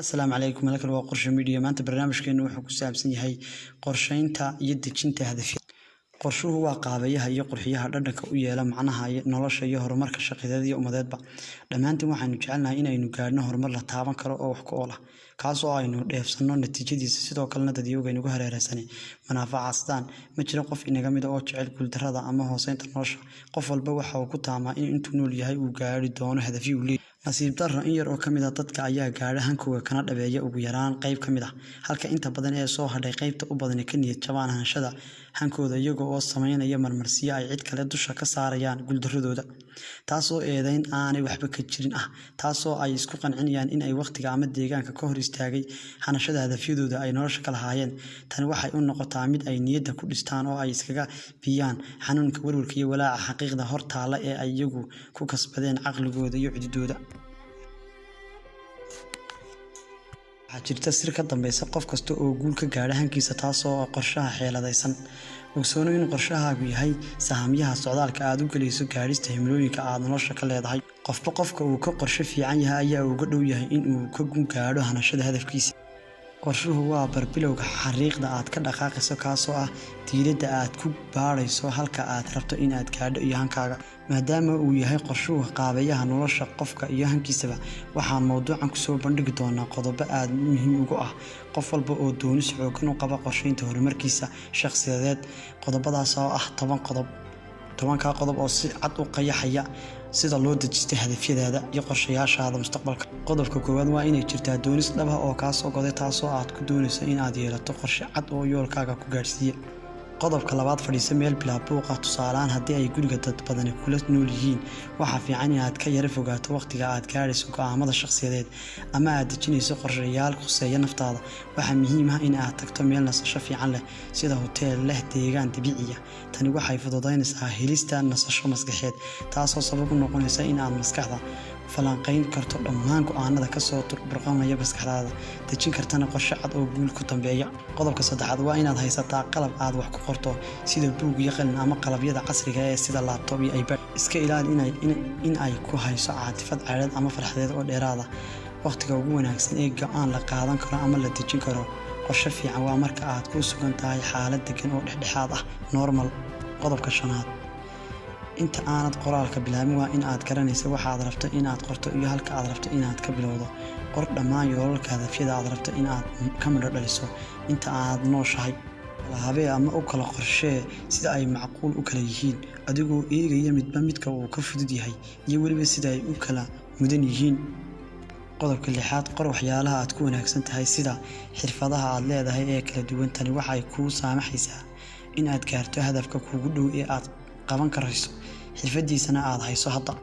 السلام عليكم لكن waa qorshe media maanta barnaamijkeenu wuxuu ku saabsan yahay qorsheynta iyo dejinta hadafyada qorshuhu waa qaabayaha iyo qurxiyaha dhadhanka u yeela macnaha nolosha iyo horumarka shaqadeed iyo umadeedba dhamaantiin waxaanu jecelnahay in aynu gaarno horumar la taaban karo oo wax ku ool ah kaas oo aynu dheefsano natiijadiisa sidoo kalena dadiyowga inagu hareeraysanay manaafacaastaan ma jiro qof inaga mid oo jecel guuldarrada ama hooseynta nolosha qof walba waxa uu ku taamaa in intuu nool yahay uu gaari doono hadafyo uu leeyahay nasiib darro in yar oo ka mid ah dadka ayaa gaadha hankooda kana dhabeeya ugu yaraan qayb ka mid ah halka inta badan ee soo hadhay qaybta u badan ka niyad jabaan hanashada hankooda iyaga oo sameynaya marmarsiyo ay cid kale dusha ka saarayaan guuldarradooda taasoo eedayn aanay waxba ka jirin ah taasoo ay isku qancinayaan in ay waqtiga ama deegaanka ka hor istaagay hanashada hadafyadooda ay nolosha ka lahaayeen tani waxay u noqotaa mid ay niyadda ku dhistaan oo ay iskaga biyaan xanuunka walwalka iyo walaaca xaqiiqda hortaala ee ay iyagu ku kasbadeen caqligooda iyo cididooda jirta sir ka dambaysa qof kasta oo guul ka gaadha hankiisa taasoo qorshaha xeeladaysan ogsoono in qorshahaagu yahay sahamyaha socdaalka aad u galayso gaadhista himilooyinka aad nolosha ka leedahay qofka uu ka qorshe fiican yahay ayaa uga dhow yahay in uu ka gaadho hanashada hadafkiisa qorshuhu waa barbilowga xariiqda aad ka dhaqaaqayso kaasoo ah diiradda aad ku baadhayso halka aad rabto in aad gaadho iyo hankaaga maadaama uu yahay qorshuhu qaabayaha nolosha qofka iyo hankiisaba waxaan mowduucan kusoo bandhigi doonaa qodobo aad muhiim ugu ah qof walba oo doonis xoogan u qaba qorsheynta horumarkiisa shakhsiyadeed qodobadaas oo ah 10 qodob oo si cad u qayaxaya sida loo dejisto hadafyadaada iyo qorshayaashaada mustaqbalka qodobka koowaad waa inay jirtaa doonis dhab ah oo kaasoo goday taasoo aad ku doonayso in aad yeelato qorshe cad oo yoolkaaga ku gaarsiiya qodobka labaad fadhiisa meel bilaabuuqa tusaalahaan haddii ay guriga dad badani kula nool yihiin waxaa fiican inaad ka yara fogaato waqtiga aad gaadhayso go'aamada shakhsiyadeed ama aad dejinayso qorshayaal khuseeya naftaada waxaa muhiim ah in aad tagto meel nasasho fiican leh sida hoteel leh deegaan dabiiciya tani waxay fududaynaysaa helista nasasho maskaxeed taasoo sabab u noqonaysa in aad maskaxda falanqayn karto dhammaan go'aanada kasoo burqanaya maskaxdaada dejin kartana qorshe cad oo guul ku dambeeya qodobka saddexaad waa inaad haysataa qalab aad wax ku qorto sida buug iyo qalin ama qalabyada casriga ee sida laptop iyo iPad iska ilaali in ay ku hayso caatifad caadeed ama farxadeed oo dheeraada waqtiga ugu wanaagsan ee go'aan la qaadan karo ama la dejin karo qorshe fiican waa marka aad ku sugan tahay xaalad degan oo dhexdhexaad ah normal qodobka shanaad inta aanad qoraalka bilaabin waa in aad garanayso waxa aad rabto in aad qorto iyo halka aad rabto in aad ka bilowdo qor dhammaan yoolalka hadafyada aad rabto in aad ka midho dhaliso inta aad nooshahay habee ama u kala qorshee sida ay macquul u kala yihiin adigoo eegaya midba midka uu ka fudud yahay iyo weliba sida ay u kala mudan yihiin qodobka lixaad qor waxyaalaha aad ku wanaagsan tahay sida xirfadaha aad leedahay ee kala duwan tani waxay kuu saamaxaysaa in aad gaarto hadafka kuugu dhow ee aad qaban karayso xirfadiisana aad hayso hadda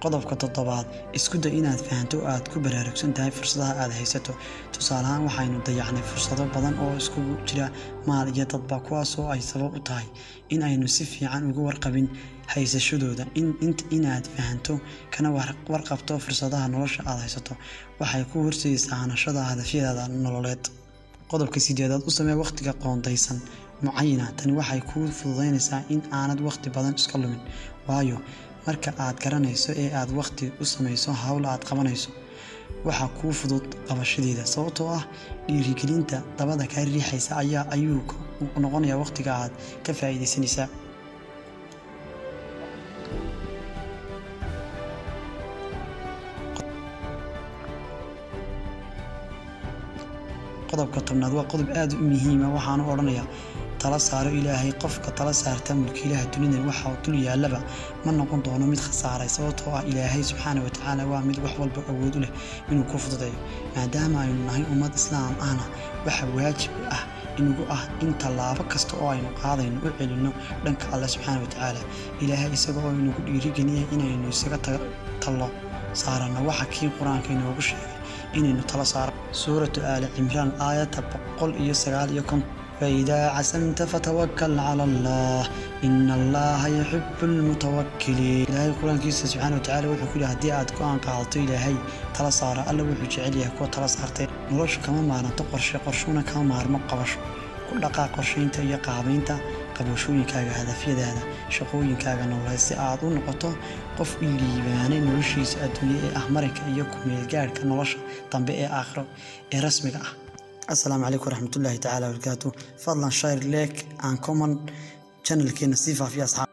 qodobka toddobaad isku day inaad fahanto aad ku baraarugsan tahay fursadaha aad haysato tusaalahaan waxaynu dayacnay fursado badan oo iskugu jira maal iyo dadba kuwaasoo ay sabab u tahay in aynu si fiican uga warqabin haysashadooda inaad fahanto kana warqabto fursadaha nolosha aad haysato waxay ku horseedaysaa hanashada hadafyadaada nololeed qodobka sideedaad u samee waqtiga qoondaysan mucayana tani waxay kuu fududaynaysaa in aanad waqti badan iska lumin waayo marka aad garanayso ee aad waqti u samayso hawl aad qabanayso waxaa kuu fudud qabashadeeda sababtoo ah dhiirigelinta dabada kaa riixaysa ayuu noqonayaa waqtiga aad ka faa'iidaysanaysaa qodobka tobnaad waa qodob aad u muhiim ah waxaan oranayaa tala saaro ilaahay qofka tala saarta mulkiilaha dunida waxa dul yaalaba ma noqon doono mid khasaaray sababtoo ah ilaahay subxaanahu wa tacaala waa mid wax walba awood u leh inuu ku fududeeyo maadaama aynu nahay ummad islaam ahna waxa waajib ah in tallaabo kasta oo aynu qaadayno u celino dhanka alle subxaanahu wa tacaala ilaahay isaga oo inagu dhiirigeliyay inaynu isaga talo saarano waxa kii qur-aanka inoogu sheegay inaynu tala saaro suuratu aali cimraan aayadda 109 فإذا عزمت فتوكل على الله إن الله يحب المتوكلين إلهي القرآن كيسا سبحانه وتعالى وحكولي هدي آد كوان قاعدتو إلهي تلا صارا الله وحو جعليها كوا تلا صارتين نروش كما مارنا تقرش قرشونا كما مارما قبش ku dhaqaaq qorsheynta iyo qaabaynta qabashooyinkaaga hadafyadaada shaqooyinkaaga nololeed si aad u noqoto qof liibaanay noloshiisa adduunye ee marinka iyo ku meel gaarka nolosha dambe ee aakhiro ee rasmiga ah. Assalaamu calaykum waraxmatullaahi tacaala wabarakaatuh. Fadlan share, like and comment channelkeena si faafiya asxaab